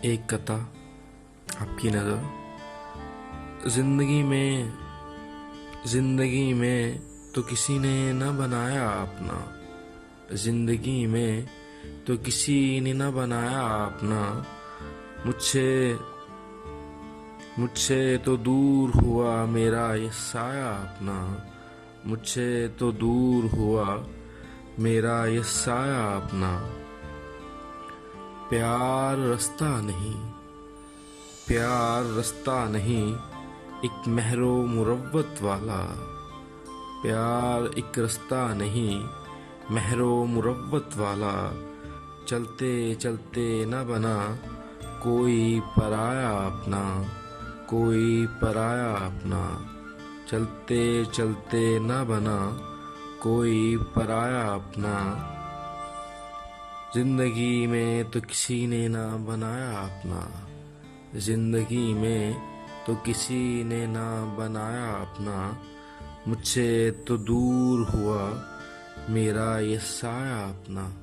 एक कथा, आपकी नज़र। जिंदगी में तो किसी ने न बनाया अपना। जिंदगी में तो किसी ने न बनाया अपना। मुझसे मुझसे तो दूर हुआ मेरा ये साया अपना। मुझसे तो दूर हुआ मेरा ये साया अपना। प्यार रास्ता नहीं, प्यार रास्ता नहीं, एक महरो मुरव्वत वाला। प्यार एक रास्ता नहीं, महरो मुरव्वत वाला। चलते चलते न बना कोई पराया अपना, कोई पराया अपना। चलते चलते न बना कोई पराया अपना। जिंदगी में तो किसी ने ना बनाया अपना। जिंदगी में तो किसी ने ना बनाया अपना। मुझसे तो दूर हुआ मेरा ये साया अपना।